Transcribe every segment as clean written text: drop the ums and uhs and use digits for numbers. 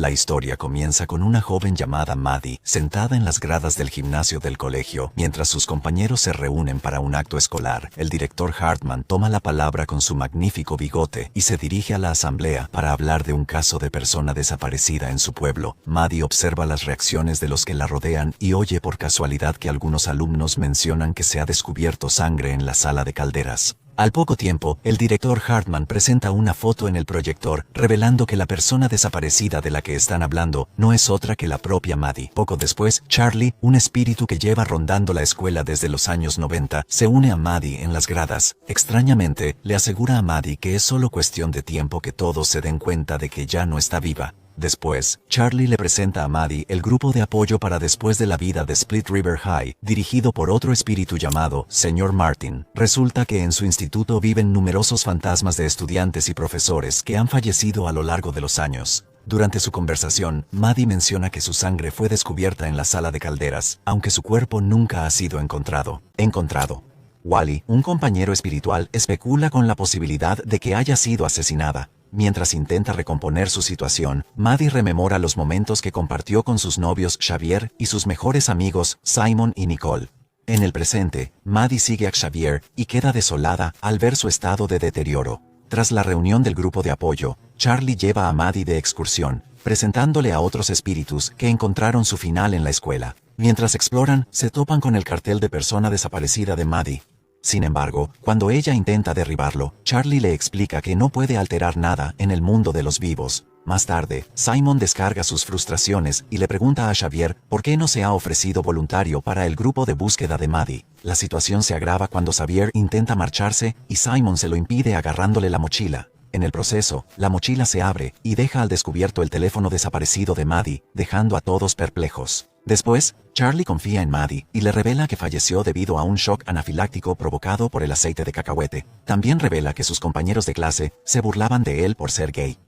La historia comienza con una joven llamada Maddie, sentada en las gradas del gimnasio del colegio, mientras sus compañeros se reúnen para un acto escolar. El director Hartman toma la palabra con su magnífico bigote y se dirige a la asamblea para hablar de un caso de persona desaparecida en su pueblo. Maddie observa las reacciones de los que la rodean y oye por casualidad que algunos alumnos mencionan que se ha descubierto sangre en la sala de calderas. Al poco tiempo, el director Hartman presenta una foto en el proyector, revelando que la persona desaparecida de la que están hablando no es otra que la propia Maddie. Poco después, Charlie, un espíritu que lleva rondando la escuela desde los años 90, se une a Maddie en las gradas. Extrañamente, le asegura a Maddie que es solo cuestión de tiempo que todos se den cuenta de que ya no está viva. Después, Charlie le presenta a Maddie el grupo de apoyo para después de la vida de Split River High, dirigido por otro espíritu llamado Sr. Martin. Resulta que en su instituto viven numerosos fantasmas de estudiantes y profesores que han fallecido a lo largo de los años. Durante su conversación, Maddie menciona que su sangre fue descubierta en la sala de calderas, aunque su cuerpo nunca ha sido encontrado. Wally, un compañero espiritual, especula con la posibilidad de que haya sido asesinada. Mientras intenta recomponer su situación, Maddie rememora los momentos que compartió con sus novios Xavier y sus mejores amigos Simon y Nicole. En el presente, Maddie sigue a Xavier y queda desolada al ver su estado de deterioro. Tras la reunión del grupo de apoyo, Charlie lleva a Maddie de excursión, presentándole a otros espíritus que encontraron su final en la escuela. Mientras exploran, se topan con el cartel de persona desaparecida de Maddie. Sin embargo, cuando ella intenta derribarlo, Charlie le explica que no puede alterar nada en el mundo de los vivos. Más tarde, Simon descarga sus frustraciones y le pregunta a Xavier por qué no se ha ofrecido voluntario para el grupo de búsqueda de Maddie. La situación se agrava cuando Xavier intenta marcharse y Simon se lo impide agarrándole la mochila. En el proceso, la mochila se abre y deja al descubierto el teléfono desaparecido de Maddie, dejando a todos perplejos. Después, Charlie confía en Maddie y le revela que falleció debido a un shock anafiláctico provocado por el aceite de cacahuete. También revela que sus compañeros de clase se burlaban de él por ser gay.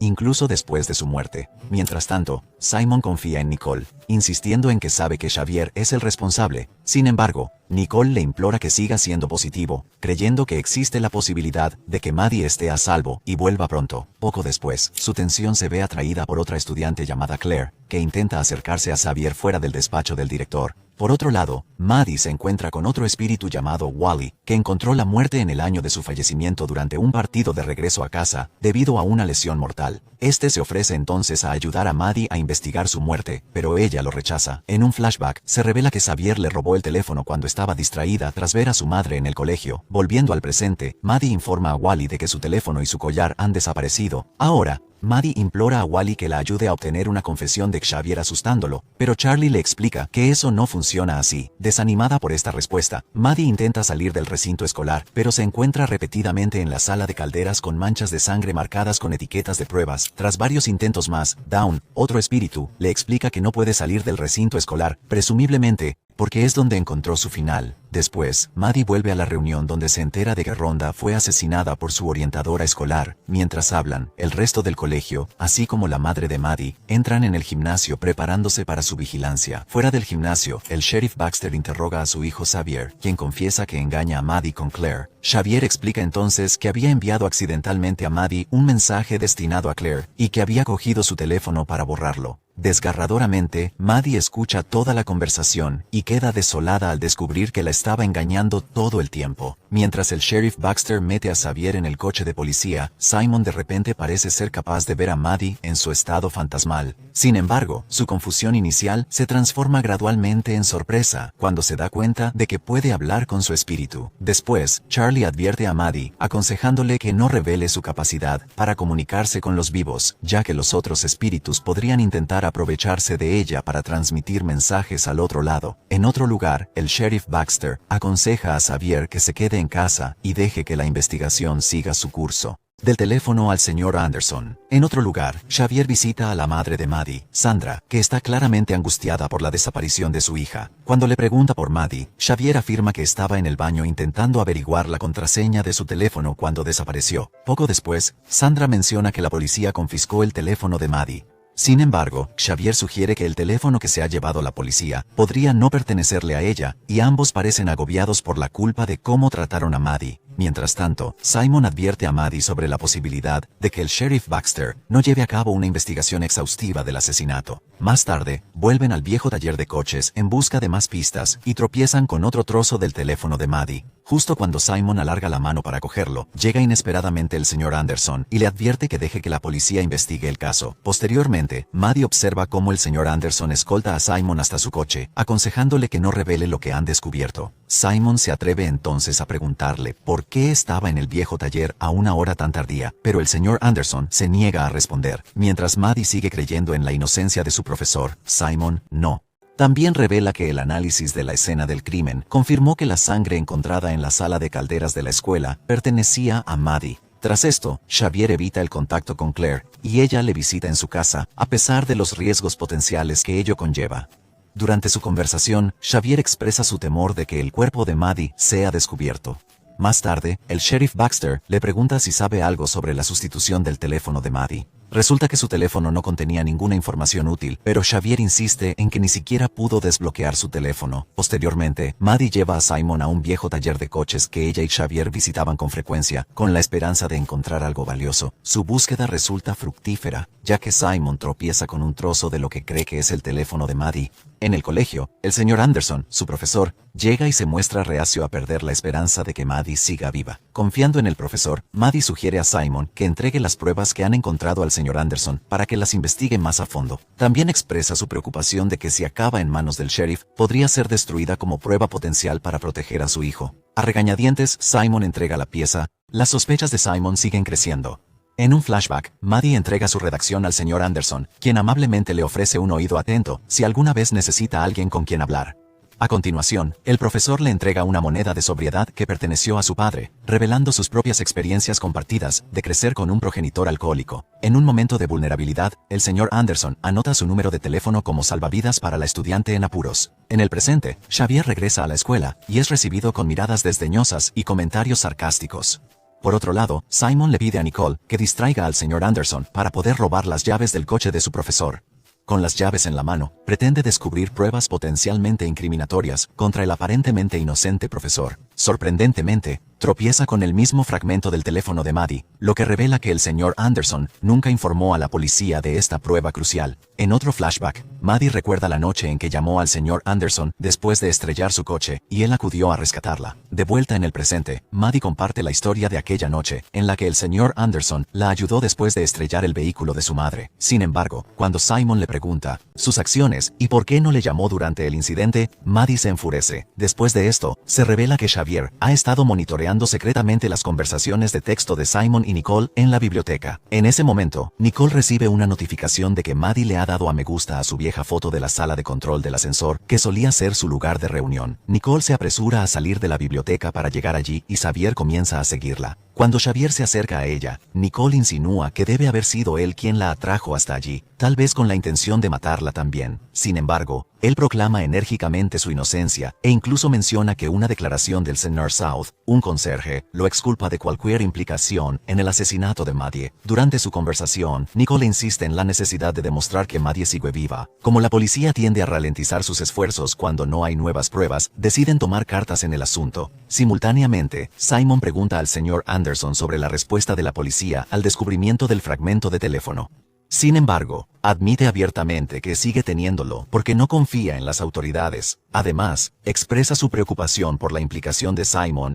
Incluso después de su muerte. Mientras tanto, Simon confía en Nicole, insistiendo en que sabe que Xavier es el responsable. Sin embargo, Nicole le implora que siga siendo positivo, creyendo que existe la posibilidad de que Maddie esté a salvo y vuelva pronto. Poco después, su tensión se ve atraída por otra estudiante llamada Claire, que intenta acercarse a Xavier fuera del despacho del director. Por otro lado, Maddie se encuentra con otro espíritu llamado Wally, que encontró la muerte en el año de su fallecimiento durante un partido de regreso a casa, debido a una lesión mortal. Este se ofrece entonces a ayudar a Maddie a investigar su muerte, pero ella lo rechaza. En un flashback, se revela que Xavier le robó el teléfono cuando estaba distraída tras ver a su madre en el colegio. Volviendo al presente, Maddie informa a Wally de que su teléfono y su collar han desaparecido. Ahora, Maddie implora a Wally que la ayude a obtener una confesión de Xavier asustándolo, pero Charlie le explica que eso no funciona así. Desanimada por esta respuesta, Maddie intenta salir del recinto escolar, pero se encuentra repetidamente en la sala de calderas con manchas de sangre marcadas con etiquetas de pruebas. Tras varios intentos más, Dawn, otro espíritu, le explica que no puede salir del recinto escolar, presumiblemente porque es donde encontró su final. Después, Maddie vuelve a la reunión donde se entera de que Rhonda fue asesinada por su orientadora escolar. Mientras hablan, el resto del colegio, así como la madre de Maddie, entran en el gimnasio preparándose para su vigilancia. Fuera del gimnasio, el sheriff Baxter interroga a su hijo Xavier, quien confiesa que engaña a Maddie con Claire. Xavier explica entonces que había enviado accidentalmente a Maddie un mensaje destinado a Claire, y que había cogido su teléfono para borrarlo. Desgarradoramente, Maddie escucha toda la conversación y queda desolada al descubrir que la estaba engañando todo el tiempo. Mientras el sheriff Baxter mete a Xavier en el coche de policía, Simon de repente parece ser capaz de ver a Maddie en su estado fantasmal. Sin embargo, su confusión inicial se transforma gradualmente en sorpresa cuando se da cuenta de que puede hablar con su espíritu. Después, Charlie advierte a Maddie, aconsejándole que no revele su capacidad para comunicarse con los vivos, ya que los otros espíritus podrían intentar aprovecharse de ella para transmitir mensajes al otro lado. En otro lugar, el sheriff Baxter aconseja a Xavier que se quede en casa y deje que la investigación siga su curso. Del teléfono al señor Anderson. En otro lugar, Xavier visita a la madre de Maddie, Sandra, que está claramente angustiada por la desaparición de su hija. Cuando le pregunta por Maddie, Xavier afirma que estaba en el baño intentando averiguar la contraseña de su teléfono cuando desapareció. Poco después, Sandra menciona que la policía confiscó el teléfono de Maddie. Sin embargo, Xavier sugiere que el teléfono que se ha llevado la policía podría no pertenecerle a ella, y ambos parecen agobiados por la culpa de cómo trataron a Maddie. Mientras tanto, Simon advierte a Maddie sobre la posibilidad de que el sheriff Baxter no lleve a cabo una investigación exhaustiva del asesinato. Más tarde, vuelven al viejo taller de coches en busca de más pistas y tropiezan con otro trozo del teléfono de Maddie. Justo cuando Simon alarga la mano para cogerlo, llega inesperadamente el señor Anderson y le advierte que deje que la policía investigue el caso. Posteriormente, Maddie observa cómo el señor Anderson escolta a Simon hasta su coche, aconsejándole que no revele lo que han descubierto. Simon se atreve entonces a preguntarle por qué estaba en el viejo taller a una hora tan tardía, pero el señor Anderson se niega a responder. Mientras Maddie sigue creyendo en la inocencia de su profesor, Simon no. También revela que el análisis de la escena del crimen confirmó que la sangre encontrada en la sala de calderas de la escuela pertenecía a Maddie. Tras esto, Xavier evita el contacto con Claire y ella le visita en su casa, a pesar de los riesgos potenciales que ello conlleva. Durante su conversación, Xavier expresa su temor de que el cuerpo de Maddie sea descubierto. Más tarde, el sheriff Baxter le pregunta si sabe algo sobre la sustitución del teléfono de Maddie. Resulta que su teléfono no contenía ninguna información útil, pero Xavier insiste en que ni siquiera pudo desbloquear su teléfono. Posteriormente, Maddie lleva a Simon a un viejo taller de coches que ella y Xavier visitaban con frecuencia, con la esperanza de encontrar algo valioso. Su búsqueda resulta fructífera, ya que Simon tropieza con un trozo de lo que cree que es el teléfono de Maddie. En el colegio, el señor Anderson, su profesor, llega y se muestra reacio a perder la esperanza de que Maddie siga viva. Confiando en el profesor, Maddie sugiere a Simon que entregue las pruebas que han encontrado al señor Anderson para que las investigue más a fondo. También expresa su preocupación de que si acaba en manos del sheriff, podría ser destruida como prueba potencial para proteger a su hijo. A regañadientes, Simon entrega la pieza. Las sospechas de Simon siguen creciendo. En un flashback, Maddie entrega su redacción al señor Anderson, quien amablemente le ofrece un oído atento si alguna vez necesita a alguien con quien hablar. A continuación, el profesor le entrega una moneda de sobriedad que perteneció a su padre, revelando sus propias experiencias compartidas de crecer con un progenitor alcohólico. En un momento de vulnerabilidad, el señor Anderson anota su número de teléfono como salvavidas para la estudiante en apuros. En el presente, Xavier regresa a la escuela y es recibido con miradas desdeñosas y comentarios sarcásticos. Por otro lado, Simon le pide a Nicole que distraiga al señor Anderson para poder robar las llaves del coche de su profesor. Con las llaves en la mano, pretende descubrir pruebas potencialmente incriminatorias contra el aparentemente inocente profesor. Sorprendentemente, tropieza con el mismo fragmento del teléfono de Maddie, lo que revela que el señor Anderson nunca informó a la policía de esta prueba crucial. En otro flashback, Maddie recuerda la noche en que llamó al señor Anderson después de estrellar su coche, y él acudió a rescatarla. De vuelta en el presente, Maddie comparte la historia de aquella noche, en la que el señor Anderson la ayudó después de estrellar el vehículo de su madre. Sin embargo, cuando Simon le pregunta sus acciones y por qué no le llamó durante el incidente, Maddie se enfurece. Después de esto, se revela que Xavier ha estado monitoreando secretamente las conversaciones de texto de Simon y Nicole en la biblioteca. En ese momento, Nicole recibe una notificación de que Maddie le ha dado a me gusta a su vieja foto de la sala de control del ascensor, que solía ser su lugar de reunión. Nicole se apresura a salir de la biblioteca para llegar allí y Xavier comienza a seguirla. Cuando Xavier se acerca a ella, Nicole insinúa que debe haber sido él quien la atrajo hasta allí, tal vez con la intención de matarla también. Sin embargo, él proclama enérgicamente su inocencia e incluso menciona que una declaración del señor South, un conserje, lo exculpa de cualquier implicación en el asesinato de Maddie. Durante su conversación, Nicole insiste en la necesidad de demostrar que Maddie sigue viva. Como la policía tiende a ralentizar sus esfuerzos cuando no hay nuevas pruebas, deciden tomar cartas en el asunto. Simultáneamente, Simon pregunta al señor Anderson sobre la respuesta de la policía al descubrimiento del fragmento de teléfono. Sin embargo, admite abiertamente que sigue teniéndolo porque no confía en las autoridades. Además, expresa su preocupación por la implicación de Simon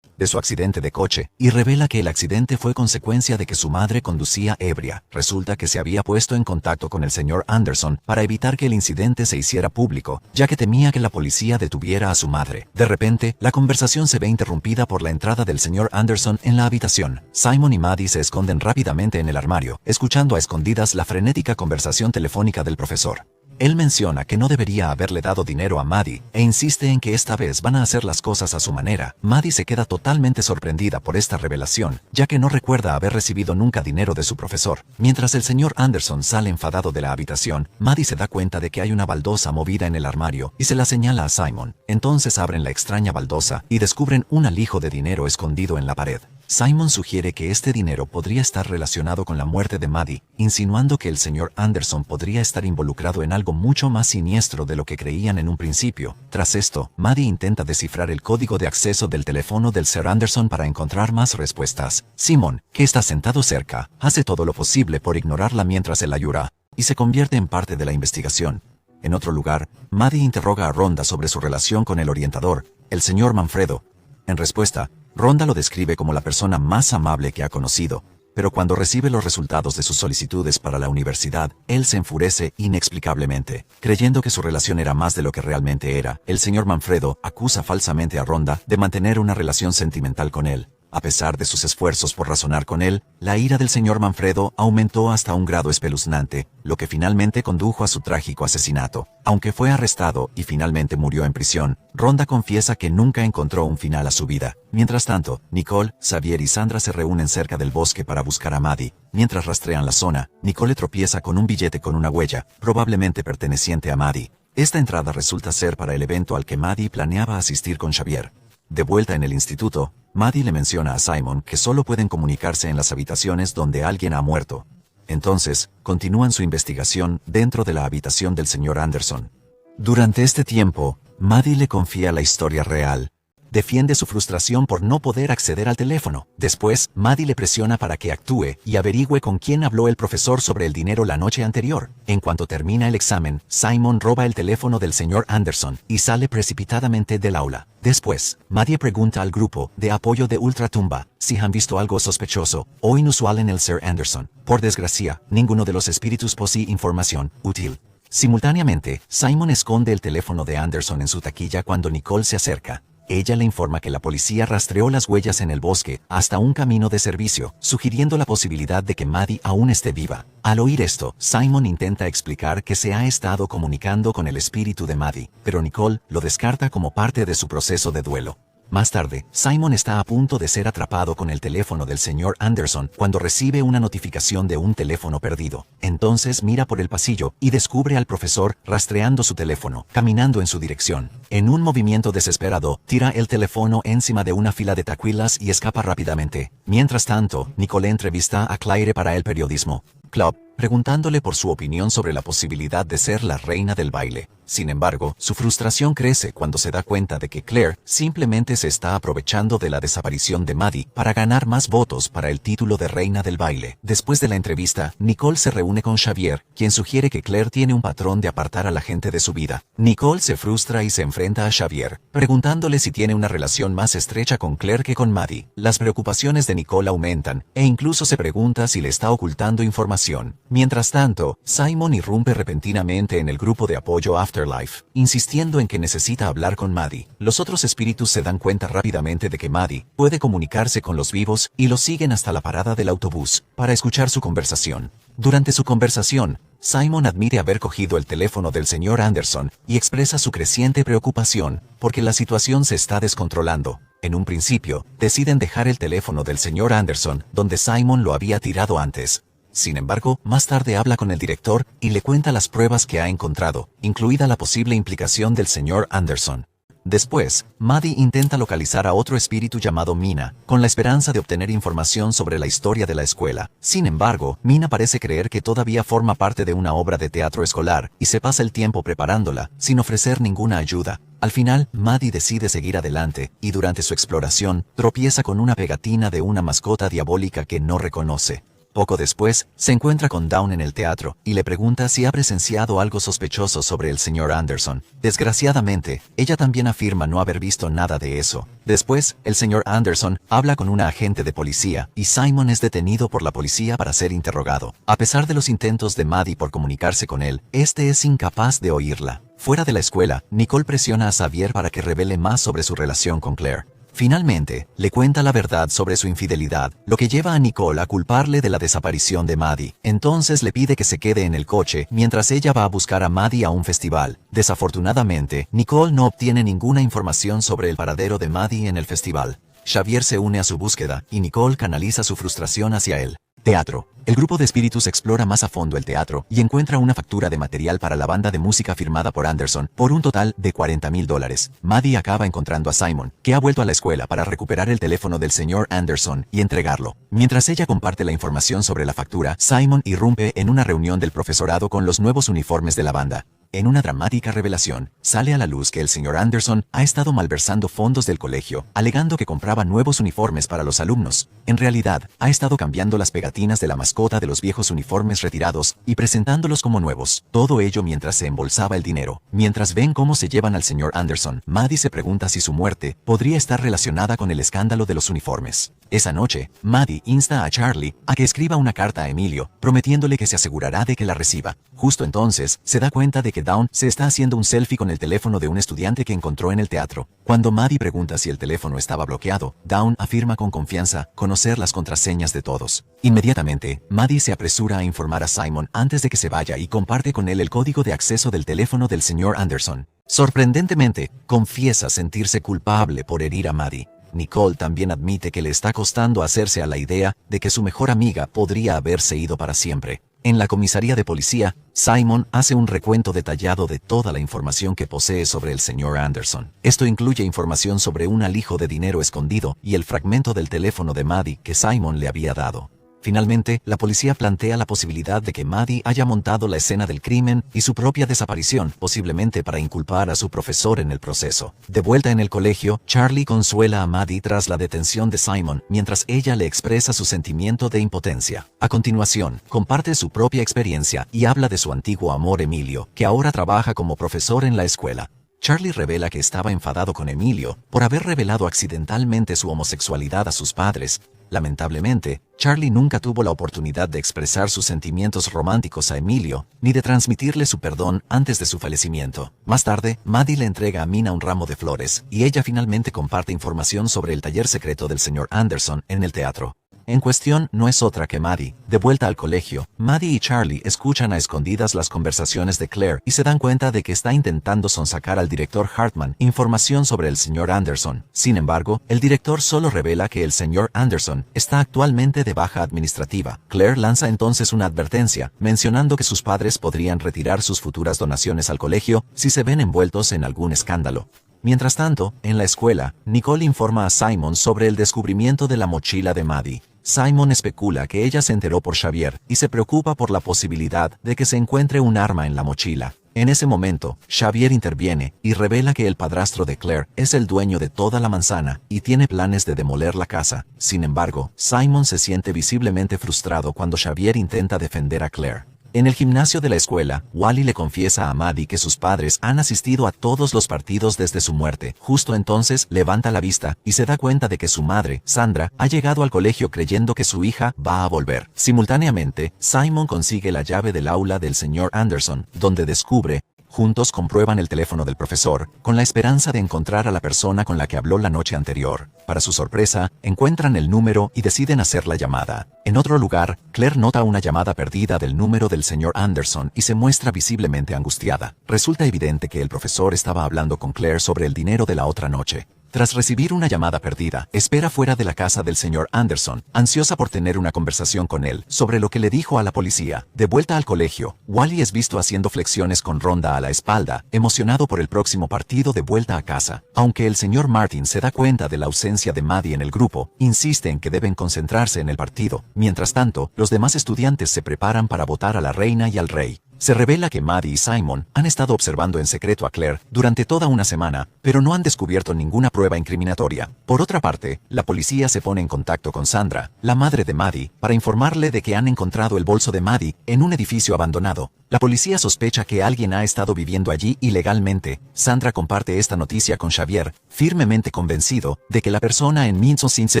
de su accidente de coche, y revela que el accidente fue consecuencia de que su madre conducía ebria. Resulta que se había puesto en contacto con el señor Anderson para evitar que el incidente se hiciera público, ya que temía que la policía detuviera a su madre. De repente, la conversación se ve interrumpida por la entrada del señor Anderson en la habitación. Simon y Maddie se esconden rápidamente en el armario, escuchando a escondidas la frenética conversación telefónica del profesor. Él menciona que no debería haberle dado dinero a Maddie e insiste en que esta vez van a hacer las cosas a su manera. Maddie se queda totalmente sorprendida por esta revelación, ya que no recuerda haber recibido nunca dinero de su profesor. Mientras el señor Anderson sale enfadado de la habitación, Maddie se da cuenta de que hay una baldosa movida en el armario y se la señala a Simon. Entonces abren la extraña baldosa y descubren un alijo de dinero escondido en la pared. Simon sugiere que este dinero podría estar relacionado con la muerte de Maddie, insinuando que el señor Anderson podría estar involucrado en algo mucho más siniestro de lo que creían en un principio. Tras esto, Maddie intenta descifrar el código de acceso del teléfono del Sir Anderson para encontrar más respuestas. Simon, que está sentado cerca, hace todo lo posible por ignorarla mientras él la llora, y se convierte en parte de la investigación. En otro lugar, Maddie interroga a Rhonda sobre su relación con el orientador, el señor Manfredo. En respuesta, Rhonda lo describe como la persona más amable que ha conocido, pero cuando recibe los resultados de sus solicitudes para la universidad, él se enfurece inexplicablemente. Creyendo que su relación era más de lo que realmente era, el señor Manfredo acusa falsamente a Rhonda de mantener una relación sentimental con él. A pesar de sus esfuerzos por razonar con él, la ira del señor Manfredo aumentó hasta un grado espeluznante, lo que finalmente condujo a su trágico asesinato. Aunque fue arrestado y finalmente murió en prisión, Rhonda confiesa que nunca encontró un final a su vida. Mientras tanto, Nicole, Xavier y Sandra se reúnen cerca del bosque para buscar a Maddie. Mientras rastrean la zona, Nicole tropieza con un billete con una huella, probablemente perteneciente a Maddie. Esta entrada resulta ser para el evento al que Maddie planeaba asistir con Xavier. De vuelta en el instituto, Maddie le menciona a Simon que solo pueden comunicarse en las habitaciones donde alguien ha muerto. Entonces, continúan su investigación dentro de la habitación del señor Anderson. Durante este tiempo, Maddie le confía la historia real. Defiende su frustración por no poder acceder al teléfono. Después, Maddie le presiona para que actúe y averigüe con quién habló el profesor sobre el dinero la noche anterior. En cuanto termina el examen, Simon roba el teléfono del señor Anderson y sale precipitadamente del aula. Después, Maddie pregunta al grupo de apoyo de Ultratumba si han visto algo sospechoso o inusual en el Sir Anderson. Por desgracia, ninguno de los espíritus posee información útil. Simultáneamente, Simon esconde el teléfono de Anderson en su taquilla cuando Nicole se acerca. Ella le informa que la policía rastreó las huellas en el bosque hasta un camino de servicio, sugiriendo la posibilidad de que Maddie aún esté viva. Al oír esto, Simon intenta explicar que se ha estado comunicando con el espíritu de Maddie, pero Nicole lo descarta como parte de su proceso de duelo. Más tarde, Simon está a punto de ser atrapado con el teléfono del señor Anderson cuando recibe una notificación de un teléfono perdido. Entonces mira por el pasillo y descubre al profesor rastreando su teléfono, caminando en su dirección. En un movimiento desesperado, tira el teléfono encima de una fila de taquillas y escapa rápidamente. Mientras tanto, Nicole entrevista a Claire para el periodismo Club, preguntándole por su opinión sobre la posibilidad de ser la reina del baile. Sin embargo, su frustración crece cuando se da cuenta de que Claire simplemente se está aprovechando de la desaparición de Maddie para ganar más votos para el título de reina del baile. Después de la entrevista, Nicole se reúne con Xavier, quien sugiere que Claire tiene un patrón de apartar a la gente de su vida. Nicole se frustra y se enfrenta a Xavier, preguntándole si tiene una relación más estrecha con Claire que con Maddie. Las preocupaciones de Nicole aumentan, e incluso se pregunta si le está ocultando información. Mientras tanto, Simon irrumpe repentinamente en el grupo de apoyo Afterlife, insistiendo en que necesita hablar con Maddie. Los otros espíritus se dan cuenta rápidamente de que Maddie puede comunicarse con los vivos y los siguen hasta la parada del autobús para escuchar su conversación. Durante su conversación, Simon admite haber cogido el teléfono del señor Anderson y expresa su creciente preocupación porque la situación se está descontrolando. En un principio, deciden dejar el teléfono del señor Anderson donde Simon lo había tirado antes. Sin embargo, más tarde habla con el director y le cuenta las pruebas que ha encontrado, incluida la posible implicación del señor Anderson. Después, Maddie intenta localizar a otro espíritu llamado Mina, con la esperanza de obtener información sobre la historia de la escuela. Sin embargo, Mina parece creer que todavía forma parte de una obra de teatro escolar y se pasa el tiempo preparándola, sin ofrecer ninguna ayuda. Al final, Maddie decide seguir adelante, y durante su exploración, tropieza con una pegatina de una mascota diabólica que no reconoce. Poco después, se encuentra con Dawn en el teatro y le pregunta si ha presenciado algo sospechoso sobre el señor Anderson. Desgraciadamente, ella también afirma no haber visto nada de eso. Después, el señor Anderson habla con una agente de policía y Simon es detenido por la policía para ser interrogado. A pesar de los intentos de Maddie por comunicarse con él, este es incapaz de oírla. Fuera de la escuela, Nicole presiona a Xavier para que revele más sobre su relación con Claire. Finalmente, le cuenta la verdad sobre su infidelidad, lo que lleva a Nicole a culparle de la desaparición de Maddie. Entonces le pide que se quede en el coche mientras ella va a buscar a Maddie a un festival. Desafortunadamente, Nicole no obtiene ninguna información sobre el paradero de Maddie en el festival. Xavier se une a su búsqueda y Nicole canaliza su frustración hacia él. Teatro. El grupo de espíritus explora más a fondo el teatro y encuentra una factura de material para la banda de música firmada por Anderson por un total de $40,000. Maddie acaba encontrando a Simon, que ha vuelto a la escuela para recuperar el teléfono del señor Anderson y entregarlo. Mientras ella comparte la información sobre la factura, Simon irrumpe en una reunión del profesorado con los nuevos uniformes de la banda. En una dramática revelación, sale a la luz que el señor Anderson ha estado malversando fondos del colegio, alegando que compraba nuevos uniformes para los alumnos. En realidad, ha estado cambiando las pegatinas de la mascota de los viejos uniformes retirados y presentándolos como nuevos. Todo ello mientras se embolsaba el dinero. Mientras ven cómo se llevan al señor Anderson, Maddie se pregunta si su muerte podría estar relacionada con el escándalo de los uniformes. Esa noche, Maddie insta a Charlie a que escriba una carta a Emilio, prometiéndole que se asegurará de que la reciba. Justo entonces, se da cuenta de que Dawn se está haciendo un selfie con el teléfono de un estudiante que encontró en el teatro. Cuando Maddie pregunta si el teléfono estaba bloqueado, Dawn afirma con confianza conocer las contraseñas de todos. Inmediatamente, Maddie se apresura a informar a Simon antes de que se vaya y comparte con él el código de acceso del teléfono del señor Anderson. Sorprendentemente, confiesa sentirse culpable por herir a Maddie. Nicole también admite que le está costando hacerse a la idea de que su mejor amiga podría haberse ido para siempre. En la comisaría de policía, Simon hace un recuento detallado de toda la información que posee sobre el señor Anderson. Esto incluye información sobre un alijo de dinero escondido y el fragmento del teléfono de Maddie que Simon le había dado. Finalmente, la policía plantea la posibilidad de que Maddie haya montado la escena del crimen y su propia desaparición, posiblemente para inculpar a su profesor en el proceso. De vuelta en el colegio, Charlie consuela a Maddie tras la detención de Simon, mientras ella le expresa su sentimiento de impotencia. A continuación, comparte su propia experiencia y habla de su antiguo amor Emilio, que ahora trabaja como profesor en la escuela. Charlie revela que estaba enfadado con Emilio por haber revelado accidentalmente su homosexualidad a sus padres. Lamentablemente, Charlie nunca tuvo la oportunidad de expresar sus sentimientos románticos a Emilio, ni de transmitirle su perdón antes de su fallecimiento. Más tarde, Maddie le entrega a Mina un ramo de flores, y ella finalmente comparte información sobre el taller secreto del señor Anderson en el teatro. En cuestión no es otra que Maddie. De vuelta al colegio, Maddie y Charlie escuchan a escondidas las conversaciones de Claire y se dan cuenta de que está intentando sonsacar al director Hartman información sobre el señor Anderson. Sin embargo, el director solo revela que el señor Anderson está actualmente de baja administrativa. Claire lanza entonces una advertencia, mencionando que sus padres podrían retirar sus futuras donaciones al colegio si se ven envueltos en algún escándalo. Mientras tanto, en la escuela, Nicole informa a Simon sobre el descubrimiento de la mochila de Maddie. Simon especula que ella se enteró por Xavier y se preocupa por la posibilidad de que se encuentre un arma en la mochila. En ese momento, Xavier interviene y revela que el padrastro de Claire es el dueño de toda la manzana y tiene planes de demoler la casa. Sin embargo, Simon se siente visiblemente frustrado cuando Xavier intenta defender a Claire. En el gimnasio de la escuela, Wally le confiesa a Maddie que sus padres han asistido a todos los partidos desde su muerte. Justo entonces, levanta la vista y se da cuenta de que su madre, Sandra, ha llegado al colegio creyendo que su hija va a volver. Simultáneamente, Simon consigue la llave del aula del señor Anderson, donde descubre. Juntos comprueban el teléfono del profesor, con la esperanza de encontrar a la persona con la que habló la noche anterior. Para su sorpresa, encuentran el número y deciden hacer la llamada. En otro lugar, Claire nota una llamada perdida del número del señor Anderson y se muestra visiblemente angustiada. Resulta evidente que el profesor estaba hablando con Claire sobre el dinero de la otra noche. Tras recibir una llamada perdida, espera fuera de la casa del señor Anderson, ansiosa por tener una conversación con él sobre lo que le dijo a la policía. De vuelta al colegio, Wally es visto haciendo flexiones con Rhonda a la espalda, emocionado por el próximo partido de vuelta a casa. Aunque el señor Martin se da cuenta de la ausencia de Maddie en el grupo, insiste en que deben concentrarse en el partido. Mientras tanto, los demás estudiantes se preparan para votar a la reina y al rey. Se revela que Maddie y Simon han estado observando en secreto a Claire durante toda una semana, pero no han descubierto ninguna prueba incriminatoria. Por otra parte, la policía se pone en contacto con Sandra, la madre de Maddie, para informarle de que han encontrado el bolso de Maddie en un edificio abandonado. La policía sospecha que alguien ha estado viviendo allí ilegalmente. Sandra comparte esta noticia con Xavier, firmemente convencido de que la persona en Minson Sinse.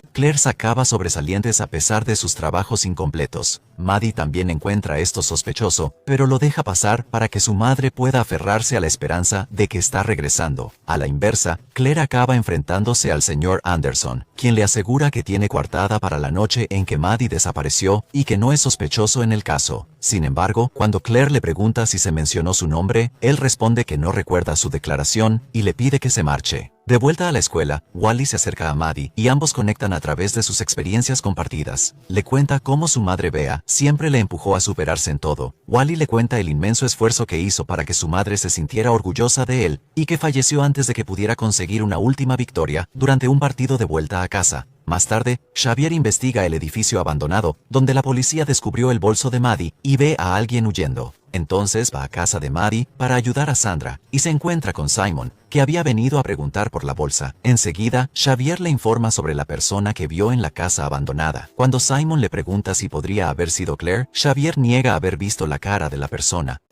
Claire sacaba sobresalientes a pesar de sus trabajos incompletos. Maddie también encuentra esto sospechoso, pero lo deja pasar para que su madre pueda aferrarse a la esperanza de que está regresando. A la inversa, Claire acaba enfrentándose al señor Anderson, quien le asegura que tiene coartada para la noche en que Maddie desapareció y que no es sospechoso en el caso. Sin embargo, cuando Claire le pregunta si se mencionó su nombre, él responde que no recuerda su declaración y le pide que se marche. De vuelta a la escuela, Wally se acerca a Maddie y ambos conectan a través de sus experiencias compartidas. Le cuenta cómo su madre Bea siempre le empujó a superarse en todo. Wally le cuenta el inmenso esfuerzo que hizo para que su madre se sintiera orgullosa de él y que falleció antes de que pudiera conseguir una última victoria durante un partido de vuelta a casa. Más tarde, Xavier investiga el edificio abandonado, donde la policía descubrió el bolso de Maddie y ve a alguien huyendo. Entonces va a casa de Maddie para ayudar a Sandra y se encuentra con Simon, que había venido a preguntar por la bolsa. Enseguida, Xavier le informa sobre la persona que vio en la casa abandonada. Cuando Simon le pregunta si podría haber sido Claire, Xavier niega haber visto la cara de la persona.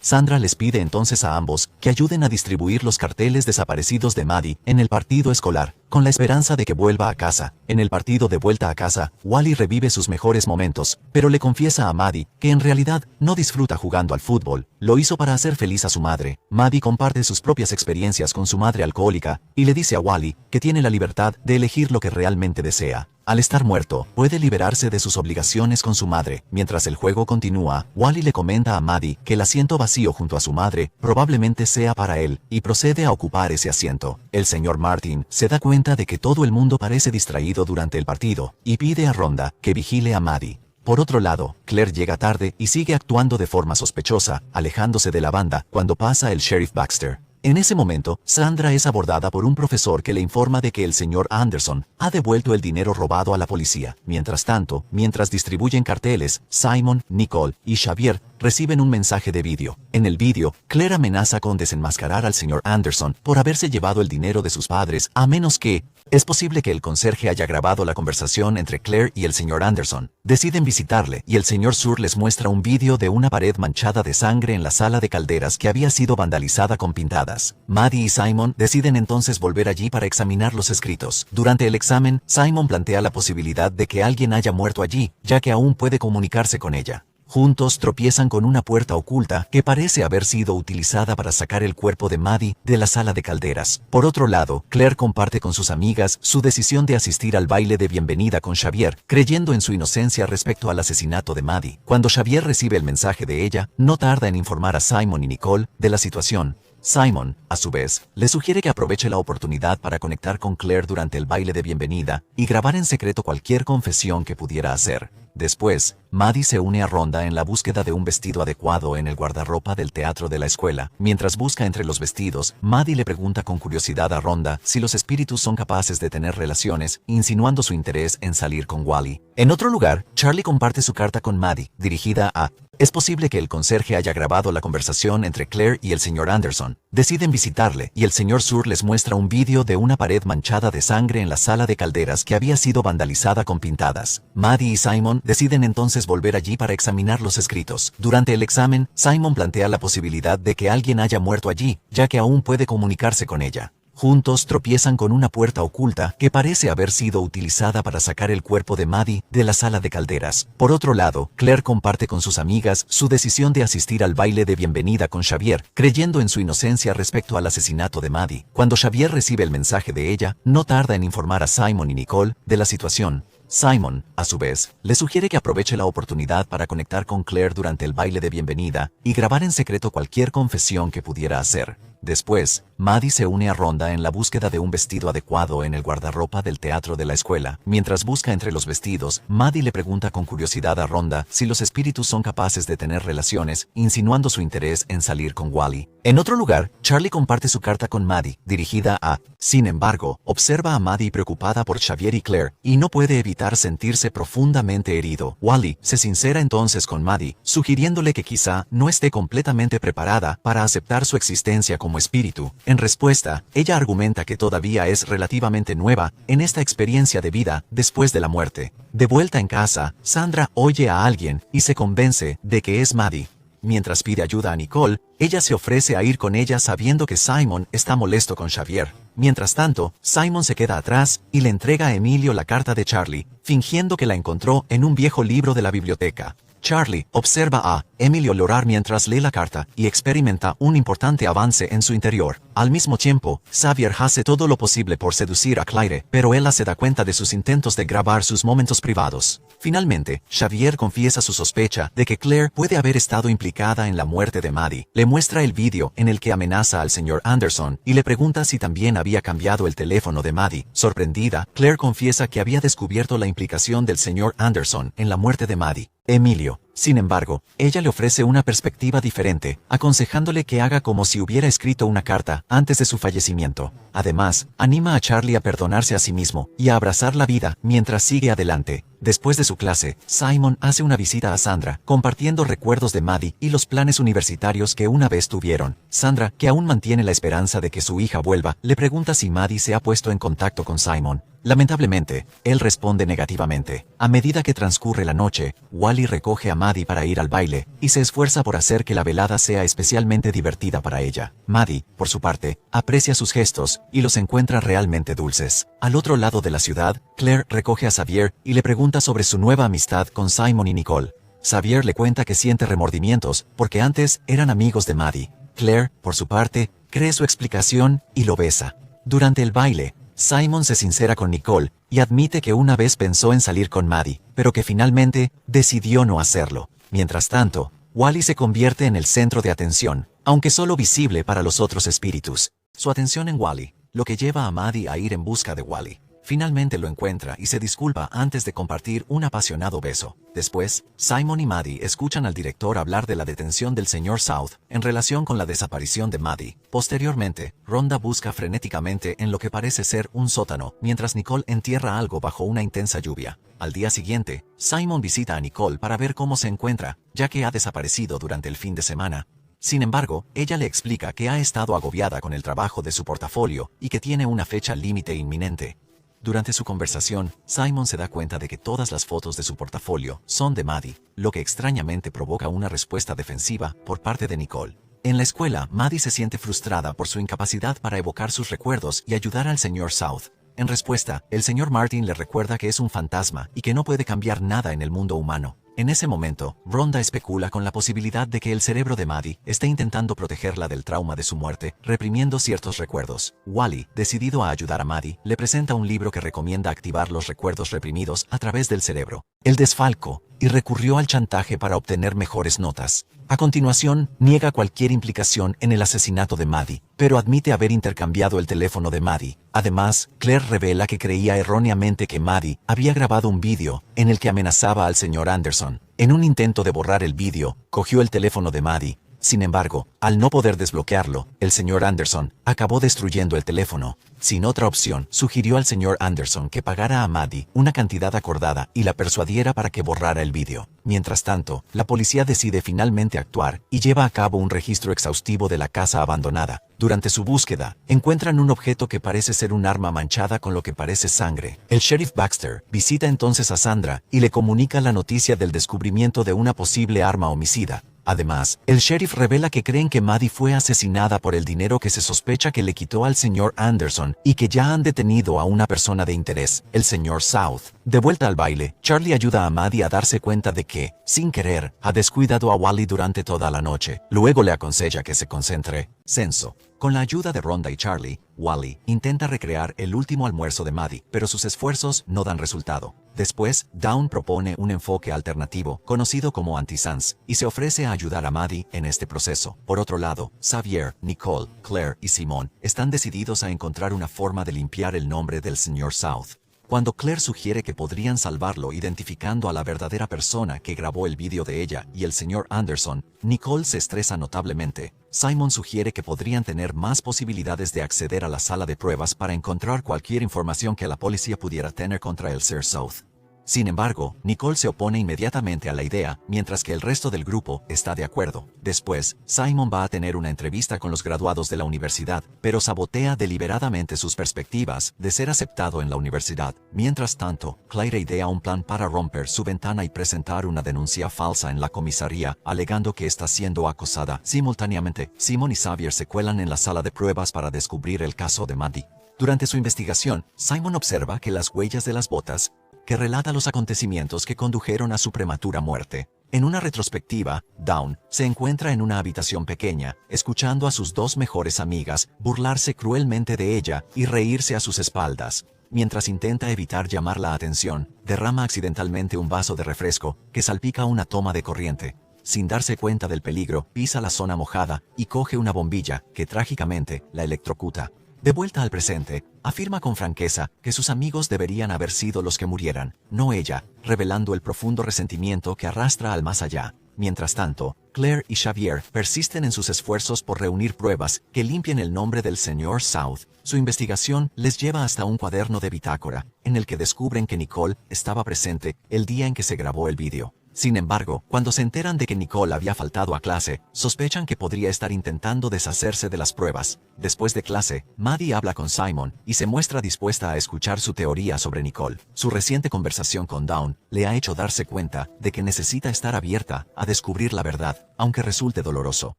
Sandra les pide entonces a ambos que ayuden a distribuir los carteles desaparecidos de Maddie en el partido escolar, con la esperanza de que vuelva a casa. En el partido de vuelta a casa, Wally revive sus mejores momentos, pero le confiesa a Maddie que en realidad no disfruta jugando al fútbol. Lo hizo para hacer feliz a su madre. Maddie comparte sus propias experiencias con su madre alcohólica y le dice a Wally que tiene la libertad de elegir lo que realmente desea. Al estar muerto, puede liberarse de sus obligaciones con su madre. Mientras el juego continúa, Wally le comenta a Maddie que el asiento vacío junto a su madre probablemente sea para él, y procede a ocupar ese asiento. El señor Martin se da cuenta de que todo el mundo parece distraído durante el partido, y pide a Rhonda que vigile a Maddie. Por otro lado, Claire llega tarde y sigue actuando de forma sospechosa, alejándose de la banda cuando pasa el sheriff Baxter. En ese momento, Sandra es abordada por un profesor que le informa de que el señor Anderson ha devuelto el dinero robado a la policía. Mientras tanto, mientras distribuyen carteles, Simon, Nicole y Xavier reciben un mensaje de vídeo. En el vídeo, Claire amenaza con desenmascarar al señor Anderson por haberse llevado el dinero de sus padres, a menos que... Es posible que el conserje haya grabado la conversación entre Claire y el señor Anderson. Deciden visitarle y el señor Sur les muestra un vídeo de una pared manchada de sangre en la sala de calderas que había sido vandalizada con pintadas. Maddie y Simon deciden entonces volver allí para examinar los escritos. Durante el examen, Simon plantea la posibilidad de que alguien haya muerto allí, ya que aún puede comunicarse con ella. Juntos tropiezan con una puerta oculta que parece haber sido utilizada para sacar el cuerpo de Maddie de la sala de calderas. Por otro lado, Claire comparte con sus amigas su decisión de asistir al baile de bienvenida con Xavier, creyendo en su inocencia respecto al asesinato de Maddie. Cuando Xavier recibe el mensaje de ella, no tarda en informar a Simon y Nicole de la situación. Simon, a su vez, le sugiere que aproveche la oportunidad para conectar con Claire durante el baile de bienvenida y grabar en secreto cualquier confesión que pudiera hacer. Después, Maddie se une a Rhonda en la búsqueda de un vestido adecuado en el guardarropa del teatro de la escuela. Mientras busca entre los vestidos, Maddie le pregunta con curiosidad a Rhonda si los espíritus son capaces de tener relaciones, insinuando su interés en salir con Wally. En otro lugar, Charlie comparte su carta con Maddie, dirigida a... Es posible que el conserje haya grabado la conversación entre Claire y el señor Anderson. Deciden visitarle y el señor Sur les muestra un vídeo de una pared manchada de sangre en la sala de calderas que había sido vandalizada con pintadas. Maddie y Simon deciden entonces volver allí para examinar los escritos. Durante el examen, Simon plantea la posibilidad de que alguien haya muerto allí, ya que aún puede comunicarse con ella. Juntos tropiezan con una puerta oculta que parece haber sido utilizada para sacar el cuerpo de Maddie de la sala de calderas. Por otro lado, Claire comparte con sus amigas su decisión de asistir al baile de bienvenida con Xavier, creyendo en su inocencia respecto al asesinato de Maddie. Cuando Xavier recibe el mensaje de ella, no tarda en informar a Simon y Nicole de la situación. Simon, a su vez, le sugiere que aproveche la oportunidad para conectar con Claire durante el baile de bienvenida y grabar en secreto cualquier confesión que pudiera hacer. Después, Maddie se une a Rhonda en la búsqueda de un vestido adecuado en el guardarropa del teatro de la escuela. Mientras busca entre los vestidos, Maddie le pregunta con curiosidad a Rhonda si los espíritus son capaces de tener relaciones, insinuando su interés en salir con Wally. En otro lugar, Charlie comparte su carta con Maddie, dirigida a... Sin embargo, observa a Maddie preocupada por Xavier y Claire, y no puede evitar sentirse profundamente herido. Wally se sincera entonces con Maddie, sugiriéndole que quizá no esté completamente preparada para aceptar su existencia como espíritu. En respuesta, ella argumenta que todavía es relativamente nueva en esta experiencia de vida después de la muerte. De vuelta en casa, Sandra oye a alguien y se convence de que es Maddie. Mientras pide ayuda a Nicole, ella se ofrece a ir con ella sabiendo que Simon está molesto con Xavier. Mientras tanto, Simon se queda atrás y le entrega a Emilio la carta de Charlie, fingiendo que la encontró en un viejo libro de la biblioteca. Charlie observa a Emilio llorar mientras lee la carta y experimenta un importante avance en su interior. Al mismo tiempo, Xavier hace todo lo posible por seducir a Claire, pero ella se da cuenta de sus intentos de grabar sus momentos privados. Finalmente, Xavier confiesa su sospecha de que Claire puede haber estado implicada en la muerte de Maddie. Le muestra el vídeo en el que amenaza al señor Anderson y le pregunta si también había cambiado el teléfono de Maddie. Sorprendida, Claire confiesa que había descubierto la implicación del señor Anderson en la muerte de Maddie. Emilio, sin embargo, ella le ofrece una perspectiva diferente, aconsejándole que haga como si hubiera escrito una carta antes de su fallecimiento. Además, anima a Charlie a perdonarse a sí mismo y a abrazar la vida mientras sigue adelante. Después de su clase, Simon hace una visita a Sandra, compartiendo recuerdos de Maddie y los planes universitarios que una vez tuvieron. Sandra, que aún mantiene la esperanza de que su hija vuelva, le pregunta si Maddie se ha puesto en contacto con Simon. Lamentablemente, él responde negativamente. A medida que transcurre la noche, Wally recoge a Maddie para ir al baile y se esfuerza por hacer que la velada sea especialmente divertida para ella. Maddie, por su parte, aprecia sus gestos y los encuentra realmente dulces. Al otro lado de la ciudad, Claire recoge a Xavier y le pregunta sobre su nueva amistad con Simon y Nicole. Xavier le cuenta que siente remordimientos porque antes eran amigos de Maddie. Claire, por su parte, cree su explicación y lo besa. Durante el baile, Simon se sincera con Nicole y admite que una vez pensó en salir con Maddie, pero que finalmente decidió no hacerlo. Mientras tanto, Wally se convierte en el centro de atención, aunque solo visible para los otros espíritus. Su atención en Wally, lo que lleva a Maddie a ir en busca de Wally. Finalmente lo encuentra y se disculpa antes de compartir un apasionado beso. Después, Simon y Maddie escuchan al director hablar de la detención del señor South en relación con la desaparición de Maddie. Posteriormente, Rhonda busca frenéticamente en lo que parece ser un sótano, mientras Nicole entierra algo bajo una intensa lluvia. Al día siguiente, Simon visita a Nicole para ver cómo se encuentra, ya que ha desaparecido durante el fin de semana. Sin embargo, ella le explica que ha estado agobiada con el trabajo de su portafolio y que tiene una fecha límite inminente. Durante su conversación, Simon se da cuenta de que todas las fotos de su portafolio son de Maddie, lo que extrañamente provoca una respuesta defensiva por parte de Nicole. En la escuela, Maddie se siente frustrada por su incapacidad para evocar sus recuerdos y ayudar al señor South. En respuesta, el señor Martin le recuerda que es un fantasma y que no puede cambiar nada en el mundo humano. En ese momento, Rhonda especula con la posibilidad de que el cerebro de Maddie esté intentando protegerla del trauma de su muerte, reprimiendo ciertos recuerdos. Wally, decidido a ayudar a Maddie, le presenta un libro que recomienda activar los recuerdos reprimidos a través del cerebro. El desfalco, y recurrió al chantaje para obtener mejores notas. A continuación, niega cualquier implicación en el asesinato de Maddie, pero admite haber intercambiado el teléfono de Maddie. Además, Claire revela que creía erróneamente que Maddie había grabado un vídeo en el que amenazaba al señor Anderson. En un intento de borrar el vídeo, cogió el teléfono de Maddie. Sin embargo, al no poder desbloquearlo, el señor Anderson acabó destruyendo el teléfono. Sin otra opción, sugirió al señor Anderson que pagara a Maddie una cantidad acordada y la persuadiera para que borrara el vídeo. Mientras tanto, la policía decide finalmente actuar y lleva a cabo un registro exhaustivo de la casa abandonada. Durante su búsqueda, encuentran un objeto que parece ser un arma manchada con lo que parece sangre. El sheriff Baxter visita entonces a Sandra y le comunica la noticia del descubrimiento de una posible arma homicida. Además, el sheriff revela que creen que Maddie fue asesinada por el dinero que se sospecha que le quitó al señor Anderson y que ya han detenido a una persona de interés, el señor South. De vuelta al baile, Charlie ayuda a Maddie a darse cuenta de que, sin querer, ha descuidado a Wally durante toda la noche. Luego le aconseja que se concentre. Censo. Con la ayuda de Rhonda y Charlie, Wally intenta recrear el último almuerzo de Maddie, pero sus esfuerzos no dan resultado. Después, Dawn propone un enfoque alternativo, conocido como anti-sans, y se ofrece a ayudar a Maddie en este proceso. Por otro lado, Xavier, Nicole, Claire y Simon están decididos a encontrar una forma de limpiar el nombre del señor South. Cuando Claire sugiere que podrían salvarlo identificando a la verdadera persona que grabó el vídeo de ella y el señor Anderson, Nicole se estresa notablemente. Simon sugiere que podrían tener más posibilidades de acceder a la sala de pruebas para encontrar cualquier información que la policía pudiera tener contra el Sir South. Sin embargo, Nicole se opone inmediatamente a la idea, mientras que el resto del grupo está de acuerdo. Después, Simon va a tener una entrevista con los graduados de la universidad, pero sabotea deliberadamente sus perspectivas de ser aceptado en la universidad. Mientras tanto, Claire idea un plan para romper su ventana y presentar una denuncia falsa en la comisaría, alegando que está siendo acosada. Simultáneamente, Simon y Xavier se cuelan en la sala de pruebas para descubrir el caso de Maddie. Durante su investigación, Simon observa que las huellas de las botas que relata los acontecimientos que condujeron a su prematura muerte, En una retrospectiva, Dawn se encuentra en una habitación pequeña, escuchando a sus dos mejores amigas burlarse cruelmente de ella y reírse a sus espaldas. Mientras intenta evitar llamar la atención, derrama accidentalmente un vaso de refresco que salpica una toma de corriente. Sin darse cuenta del peligro, pisa la zona mojada y coge una bombilla que trágicamente la electrocuta. De vuelta al presente, afirma con franqueza que sus amigos deberían haber sido los que murieran, no ella, revelando el profundo resentimiento que arrastra al más allá. Mientras tanto, Claire y Xavier persisten en sus esfuerzos por reunir pruebas que limpien el nombre del señor South. Su investigación les lleva hasta un cuaderno de bitácora, en el que descubren que Nicole estaba presente el día en que se grabó el vídeo. Sin embargo, cuando se enteran de que Nicole había faltado a clase, sospechan que podría estar intentando deshacerse de las pruebas. Después de clase, Maddie habla con Simon y se muestra dispuesta a escuchar su teoría sobre Nicole. Su reciente conversación con Dawn le ha hecho darse cuenta de que necesita estar abierta a descubrir la verdad, aunque resulte doloroso.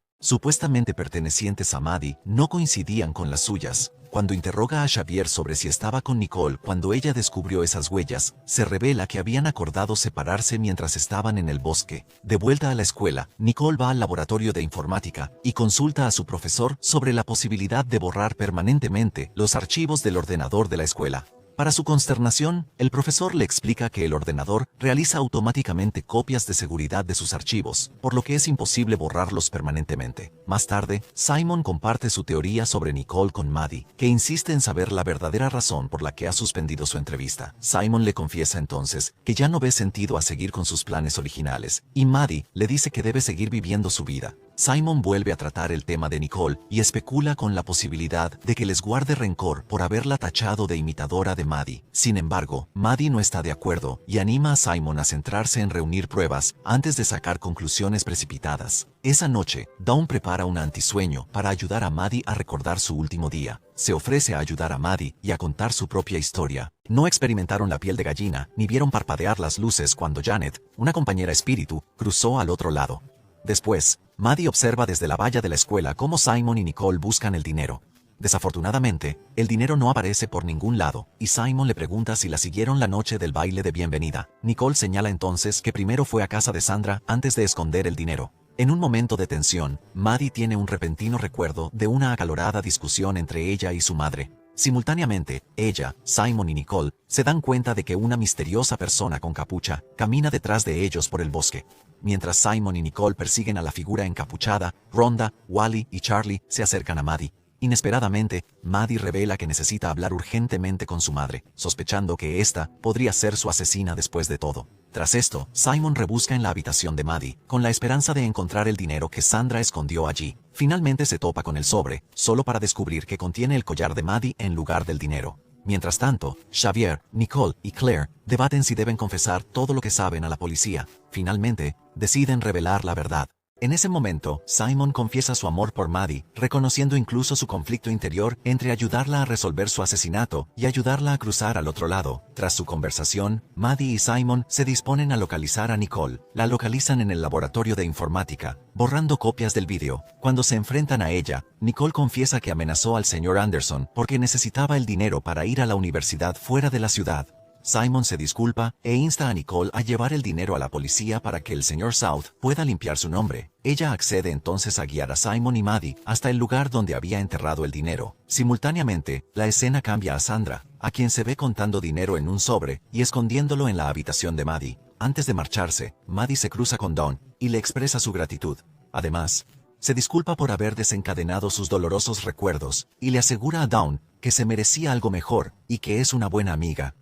Supuestamente pertenecientes a Maddie no coincidían con las suyas. Cuando interroga a Xavier sobre si estaba con Nicole cuando ella descubrió esas huellas, se revela que habían acordado separarse mientras estaban en el bosque. De vuelta a la escuela, Nicole va al laboratorio de informática y consulta a su profesor sobre la posibilidad de borrar permanentemente los archivos del ordenador de la escuela. Para su consternación, el profesor le explica que el ordenador realiza automáticamente copias de seguridad de sus archivos, por lo que es imposible borrarlos permanentemente. Más tarde, Simon comparte su teoría sobre Nicole con Maddie, que insiste en saber la verdadera razón por la que ha suspendido su entrevista. Simon le confiesa entonces que ya no ve sentido a seguir con sus planes originales, y Maddie le dice que debe seguir viviendo su vida. Simon vuelve a tratar el tema de Nicole y especula con la posibilidad de que les guarde rencor por haberla tachado de imitadora de Maddie. Sin embargo, Maddie no está de acuerdo y anima a Simon a centrarse en reunir pruebas antes de sacar conclusiones precipitadas. Esa noche, Dawn prepara un antisueño para ayudar a Maddie a recordar su último día. Se ofrece a ayudar a Maddie y a contar su propia historia. No experimentaron la piel de gallina ni vieron parpadear las luces cuando Janet, una compañera espíritu, cruzó al otro lado. Después, Maddie observa desde la valla de la escuela cómo Simon y Nicole buscan el dinero. Desafortunadamente, el dinero no aparece por ningún lado, y Simon le pregunta si la siguieron la noche del baile de bienvenida. Nicole señala entonces que primero fue a casa de Sandra antes de esconder el dinero. En un momento de tensión, Maddie tiene un repentino recuerdo de una acalorada discusión entre ella y su madre. Simultáneamente, ella, Simon y Nicole se dan cuenta de que una misteriosa persona con capucha camina detrás de ellos por el bosque. Mientras Simon y Nicole persiguen a la figura encapuchada, Rhonda, Wally y Charlie se acercan a Maddie. Inesperadamente, Maddie revela que necesita hablar urgentemente con su madre, sospechando que ésta podría ser su asesina después de todo. Tras esto, Simon rebusca en la habitación de Maddie, con la esperanza de encontrar el dinero que Sandra escondió allí. Finalmente se topa con el sobre, solo para descubrir que contiene el collar de Maddie en lugar del dinero. Mientras tanto, Xavier, Nicole y Claire debaten si deben confesar todo lo que saben a la policía. Finalmente, deciden revelar la verdad. En ese momento, Simon confiesa su amor por Maddie, reconociendo incluso su conflicto interior entre ayudarla a resolver su asesinato y ayudarla a cruzar al otro lado. Tras su conversación, Maddie y Simon se disponen a localizar a Nicole. La localizan en el laboratorio de informática, borrando copias del vídeo. Cuando se enfrentan a ella, Nicole confiesa que amenazó al señor Anderson porque necesitaba el dinero para ir a la universidad fuera de la ciudad. Simon se disculpa e insta a Nicole a llevar el dinero a la policía para que el señor South pueda limpiar su nombre. Ella accede entonces a guiar a Simon y Maddie hasta el lugar donde había enterrado el dinero. Simultáneamente, la escena cambia a Sandra, a quien se ve contando dinero en un sobre y escondiéndolo en la habitación de Maddie. Antes de marcharse, Maddie se cruza con Dawn y le expresa su gratitud. Además, se disculpa por haber desencadenado sus dolorosos recuerdos y le asegura a Dawn que se merecía algo mejor y que es una buena amiga.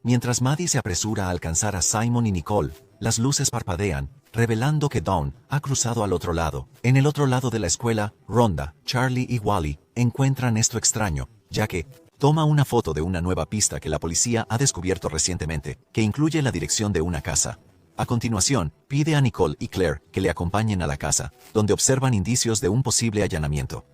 Mientras Maddie se apresura a alcanzar a Simon y Nicole, las luces parpadean, revelando que Dawn ha cruzado al otro lado. En el otro lado de la escuela, Rhonda, Charlie y Wally encuentran esto extraño, ya que toma una foto de una nueva pista que la policía ha descubierto recientemente, que incluye la dirección de una casa. A continuación, pide a Nicole y Claire que le acompañen a la casa, donde observan indicios de un posible allanamiento.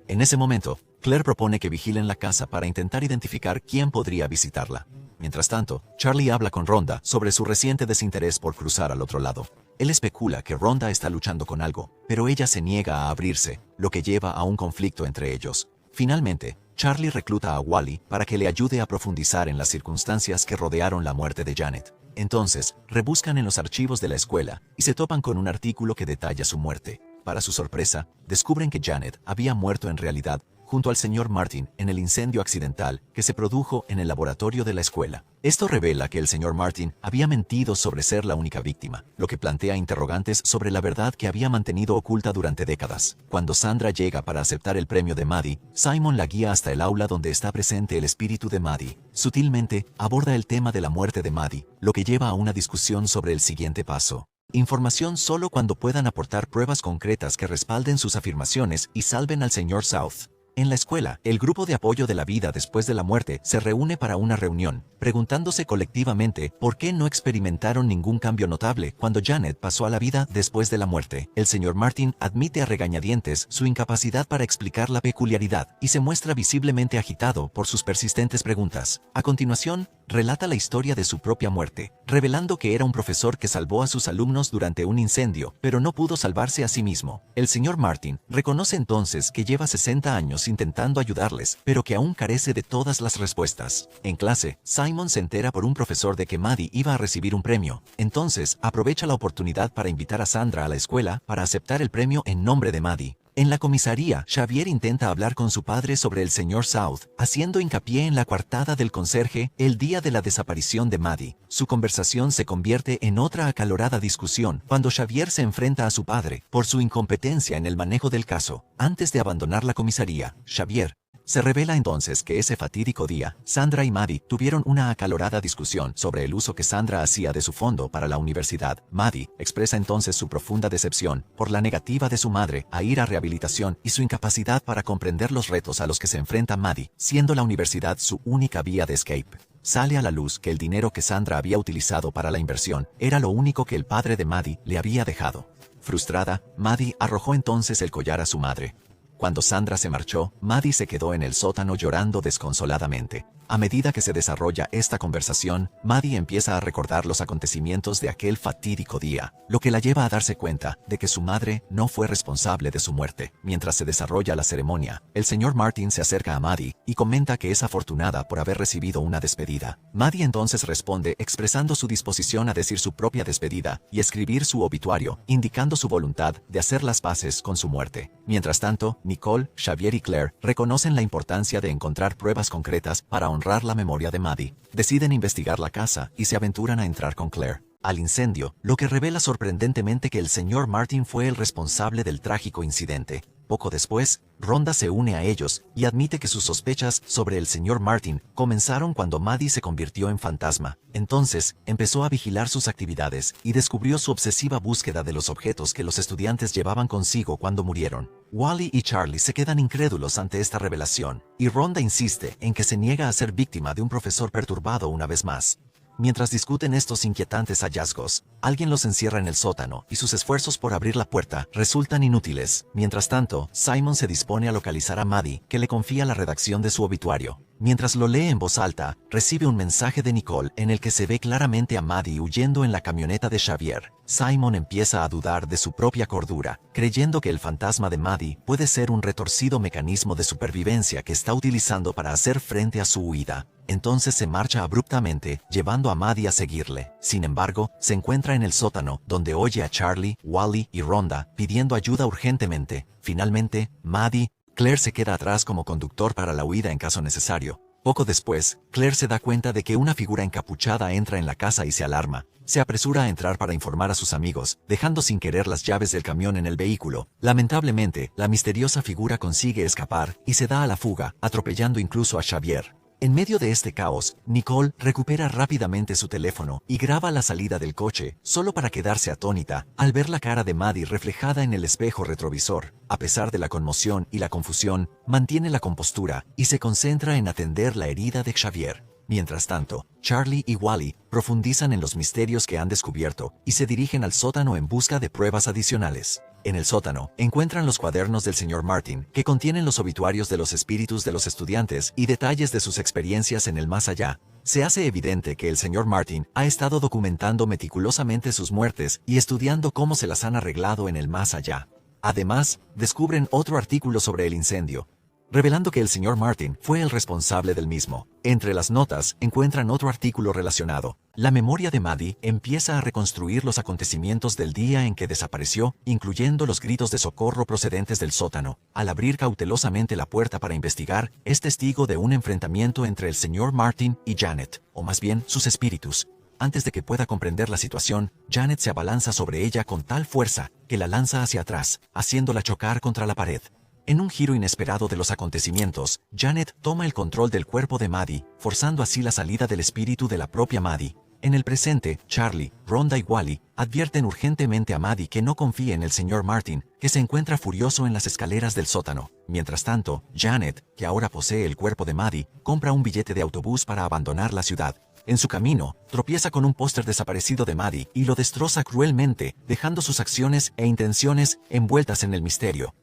En ese momento, Claire propone que vigilen la casa para intentar identificar quién podría visitarla. Mientras tanto, Charlie habla con Rhonda sobre su reciente desinterés por cruzar al otro lado. Él especula que Rhonda está luchando con algo, pero ella se niega a abrirse, lo que lleva a un conflicto entre ellos. Finalmente, Charlie recluta a Wally para que le ayude a profundizar en las circunstancias que rodearon la muerte de Janet. Entonces, rebuscan en los archivos de la escuela y se topan con un artículo que detalla su muerte. Para su sorpresa, descubren que Janet había muerto en realidad junto al señor Martin en el incendio accidental que se produjo en el laboratorio de la escuela. Esto revela que el señor Martin había mentido sobre ser la única víctima, lo que plantea interrogantes sobre la verdad que había mantenido oculta durante décadas. Cuando Sandra llega para aceptar el premio de Maddie, Simon la guía hasta el aula donde está presente el espíritu de Maddie. Sutilmente, aborda el tema de la muerte de Maddie, lo que lleva a una discusión sobre el siguiente paso. Información solo cuando puedan aportar pruebas concretas que respalden sus afirmaciones y salven al señor South. En la escuela, el grupo de apoyo de la vida después de la muerte se reúne para una reunión, preguntándose colectivamente por qué no experimentaron ningún cambio notable cuando Janet pasó a la vida después de la muerte. El señor Martin admite a regañadientes su incapacidad para explicar la peculiaridad y se muestra visiblemente agitado por sus persistentes preguntas. A continuación, relata la historia de su propia muerte, revelando que era un profesor que salvó a sus alumnos durante un incendio, pero no pudo salvarse a sí mismo. El señor Martin reconoce entonces que lleva 60 años intentando ayudarles, pero que aún carece de todas las respuestas. En clase, Simon se entera por un profesor de que Maddie iba a recibir un premio. Entonces, aprovecha la oportunidad para invitar a Sandra a la escuela para aceptar el premio en nombre de Maddie. En la comisaría, Xavier intenta hablar con su padre sobre el señor South, haciendo hincapié en la coartada del conserje el día de la desaparición de Maddie. Su conversación se convierte en otra acalorada discusión cuando Xavier se enfrenta a su padre por su incompetencia en el manejo del caso. Antes de abandonar la comisaría, Xavier se revela entonces que ese fatídico día, Sandra y Maddie tuvieron una acalorada discusión sobre el uso que Sandra hacía de su fondo para la universidad. Maddie expresa entonces su profunda decepción por la negativa de su madre a ir a rehabilitación y su incapacidad para comprender los retos a los que se enfrenta Maddie, siendo la universidad su única vía de escape. Sale a la luz que el dinero que Sandra había utilizado para la inversión era lo único que el padre de Maddie le había dejado. Frustrada, Maddie arrojó entonces el collar a su madre. Cuando Sandra se marchó, Maddie se quedó en el sótano llorando desconsoladamente. A medida que se desarrolla esta conversación, Maddie empieza a recordar los acontecimientos de aquel fatídico día, lo que la lleva a darse cuenta de que su madre no fue responsable de su muerte. Mientras se desarrolla la ceremonia, el señor Martin se acerca a Maddie y comenta que es afortunada por haber recibido una despedida. Maddie entonces responde expresando su disposición a decir su propia despedida y escribir su obituario, indicando su voluntad de hacer las paces con su muerte. Mientras tanto, Nicole, Xavier y Claire reconocen la importancia de encontrar pruebas concretas para honrar la memoria de Maddie. Deciden investigar la casa y se aventuran a entrar con Claire al incendio, lo que revela sorprendentemente que el señor Martin fue el responsable del trágico incidente. Poco después, Rhonda se une a ellos y admite que sus sospechas sobre el señor Martin comenzaron cuando Maddie se convirtió en fantasma. Entonces, empezó a vigilar sus actividades y descubrió su obsesiva búsqueda de los objetos que los estudiantes llevaban consigo cuando murieron. Wally y Charlie se quedan incrédulos ante esta revelación, y Rhonda insiste en que se niega a ser víctima de un profesor perturbado una vez más. Mientras discuten estos inquietantes hallazgos, alguien los encierra en el sótano y sus esfuerzos por abrir la puerta resultan inútiles. Mientras tanto, Simon se dispone a localizar a Maddie, que le confía la redacción de su obituario. Mientras lo lee en voz alta, recibe un mensaje de Nicole en el que se ve claramente a Maddie huyendo en la camioneta de Xavier. Simon empieza a dudar de su propia cordura, creyendo que el fantasma de Maddie puede ser un retorcido mecanismo de supervivencia que está utilizando para hacer frente a su huida. Entonces se marcha abruptamente, llevando a Maddie a seguirle. Sin embargo, se encuentra en el sótano, donde oye a Charlie, Wally y Rhonda pidiendo ayuda urgentemente. Finalmente, Maddie, Claire se queda atrás como conductor para la huida en caso necesario. Poco después, Claire se da cuenta de que una figura encapuchada entra en la casa y se alarma. Se apresura a entrar para informar a sus amigos, dejando sin querer las llaves del camión en el vehículo. Lamentablemente, la misteriosa figura consigue escapar y se da a la fuga, atropellando incluso a Xavier. En medio de este caos, Nicole recupera rápidamente su teléfono y graba la salida del coche, solo para quedarse atónita al ver la cara de Maddie reflejada en el espejo retrovisor. A pesar de la conmoción y la confusión, mantiene la compostura y se concentra en atender la herida de Xavier. Mientras tanto, Charlie y Wally profundizan en los misterios que han descubierto y se dirigen al sótano en busca de pruebas adicionales. En el sótano, encuentran los cuadernos del señor Martin, que contienen los obituarios de los espíritus de los estudiantes y detalles de sus experiencias en el más allá. Se hace evidente que el señor Martin ha estado documentando meticulosamente sus muertes y estudiando cómo se las han arreglado en el más allá. Además, descubren otro artículo sobre el incendio, revelando que el señor Martin fue el responsable del mismo. Entre las notas encuentran otro artículo relacionado. La memoria de Maddie empieza a reconstruir los acontecimientos del día en que desapareció, incluyendo los gritos de socorro procedentes del sótano. Al abrir cautelosamente la puerta para investigar, es testigo de un enfrentamiento entre el señor Martin y Janet, o más bien sus espíritus. Antes de que pueda comprender la situación, Janet se abalanza sobre ella con tal fuerza que la lanza hacia atrás, haciéndola chocar contra la pared. En un giro inesperado de los acontecimientos, Janet toma el control del cuerpo de Maddie, forzando así la salida del espíritu de la propia Maddie. En el presente, Charlie, Rhonda y Wally advierten urgentemente a Maddie que no confíe en el señor Martin, que se encuentra furioso en las escaleras del sótano. Mientras tanto, Janet, que ahora posee el cuerpo de Maddie, compra un billete de autobús para abandonar la ciudad. En su camino, tropieza con un póster desaparecido de Maddie y lo destroza cruelmente, dejando sus acciones e intenciones envueltas en el misterio.